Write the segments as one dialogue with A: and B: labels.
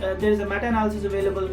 A: there is a meta analysis available,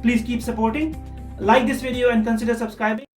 A: Please keep supporting. Like this video and consider subscribing.